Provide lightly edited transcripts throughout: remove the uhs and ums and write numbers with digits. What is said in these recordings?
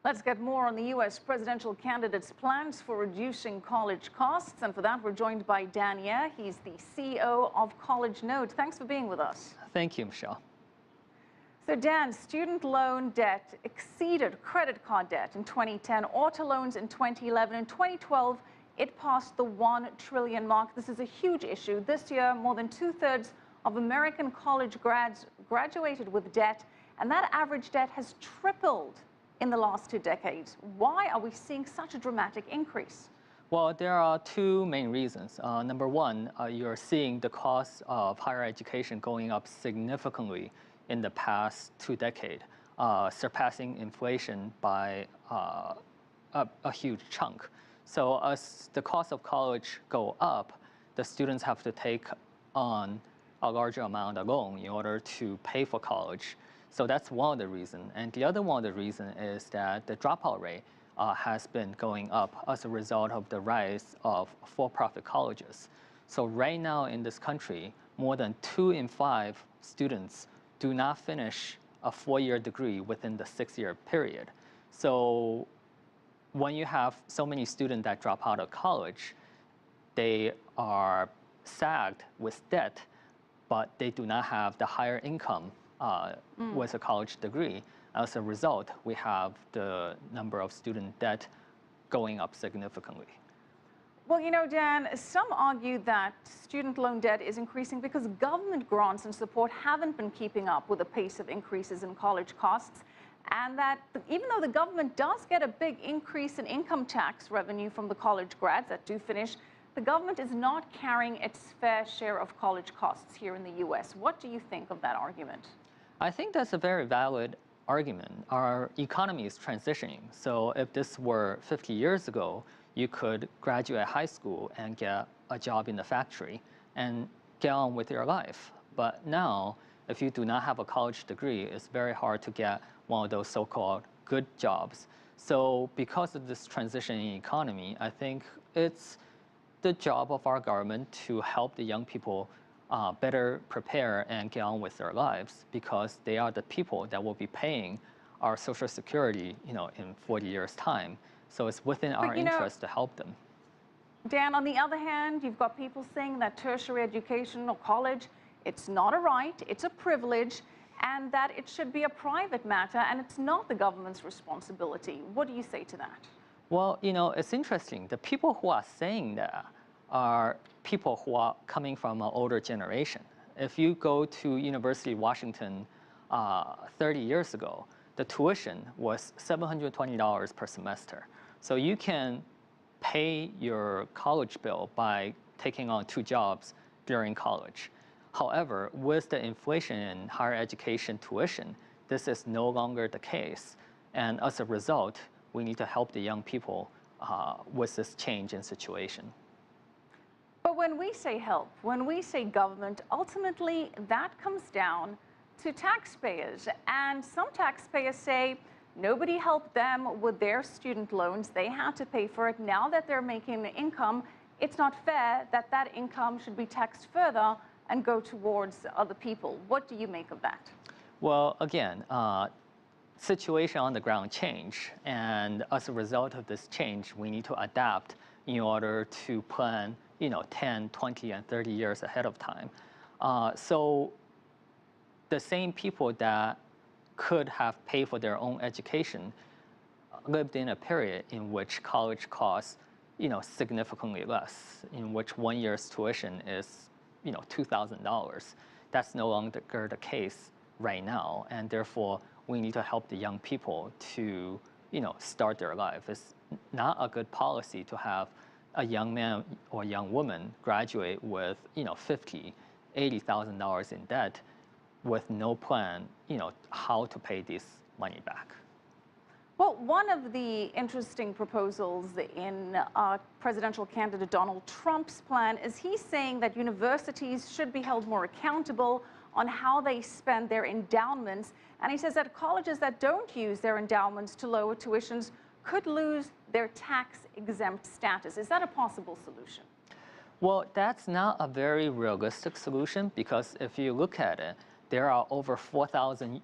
Let's get more on the U.S. presidential candidate's plans for reducing college costs. And for that, we're joined by Dan Ye. He's the CEO of CollegeNode. Thanks for being with us. Thank you, Michelle. So Dan, student loan debt exceeded credit card debt in 2010, auto loans in 2011. In 2012, it passed the $1 trillion mark. This is a huge issue. This year, more than two-thirds of American college grads graduated with debt, and that average debt has tripled in the last 2 decades. Why are we seeing such a dramatic increase? Well, there are two main reasons. Number one, you're seeing the cost of higher education going up significantly in the past 2 decades, surpassing inflation by a huge chunk. So as the cost of college go up, the students have to take on a larger amount of loan in order to pay for college. So that's one of the reasons. And the other one of the reasons is that the dropout rate has been going up as a result of the rise of for-profit colleges. So right now in this country, more than 2 in 5 students do not finish a 4-year degree within the 6-year period. So when you have so many students that drop out of college, they are sagged with debt, but they do not have the higher income with a college degree. As a result, we have the number of student debt going up significantly. Well, you know, Dan, some argue that student loan debt is increasing because government grants and support haven't been keeping up with the pace of increases in college costs, and that even though the government does get a big increase in income tax revenue from the college grads that do finish, the government is not carrying its fair share of college costs here in the U.S. What do you think of that argument? I think that's a very valid argument. Our economy is transitioning. So if this were 50 years ago, you could graduate high school and get a job in the factory and get on with your life. But now, if you do not have a college degree, it's very hard to get one of those so-called good jobs. So because of this transitioning economy, I think it's the job of our government to help the young people better prepare and get on with their lives, because they are the people that will be paying our Social Security, in 40 years' time. So it's within our interest to help them. Dan, on the other hand, you've got people saying that tertiary education or college, it's not a right, it's a privilege, and that it should be a private matter and it's not the government's responsibility. What do you say to that? Well, it's interesting. The people who are saying that are people who are coming from an older generation. If you go to University of Washington 30 years ago, the tuition was $720 per semester. So you can pay your college bill by taking on 2 jobs during college. However, with the inflation in higher education tuition, this is no longer the case. And as a result, we need to help the young people with this change in situation. But when we say help, when we say government, ultimately that comes down to taxpayers. And some taxpayers say nobody helped them with their student loans. They had to pay for it. Now that they're making the income, it's not fair that that income should be taxed further and go towards other people. What do you make of that? Well, again, situation on the ground change, and as a result of this change, we need to adapt in order to plan 10, 20, and 30 years ahead of time. So the same people that could have paid for their own education lived in a period in which college costs significantly less, in which 1 year's tuition is $2,000. That's no longer the case right now, and therefore we need to help the young people to start their life. It's not a good policy to have a young man or young woman graduate with $50,000, $80,000 in debt with no plan how to pay this money back. Well, one of the interesting proposals in presidential candidate Donald Trump's plan is he's saying that universities should be held more accountable on how they spend their endowments. And he says that colleges that don't use their endowments to lower tuitions could lose their tax-exempt status. Is that a possible solution? Well, that's not a very realistic solution, because if you look at it, there are over 4,000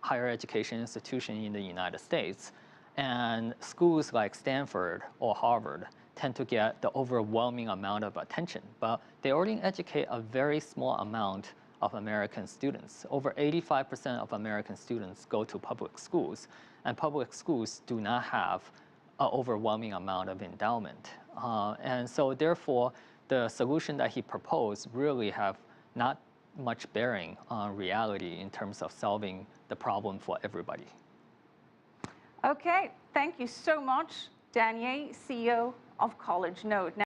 higher education institutions in the United States. And schools like Stanford or Harvard tend to get the overwhelming amount of attention, but they only educate a very small amount of American students. Over 85% of American students go to public schools, and public schools do not have an overwhelming amount of endowment. And so therefore, the solution that he proposed really have not much bearing on reality in terms of solving the problem for everybody. Okay, thank you so much, Dan Ye, CEO of CollegeNode.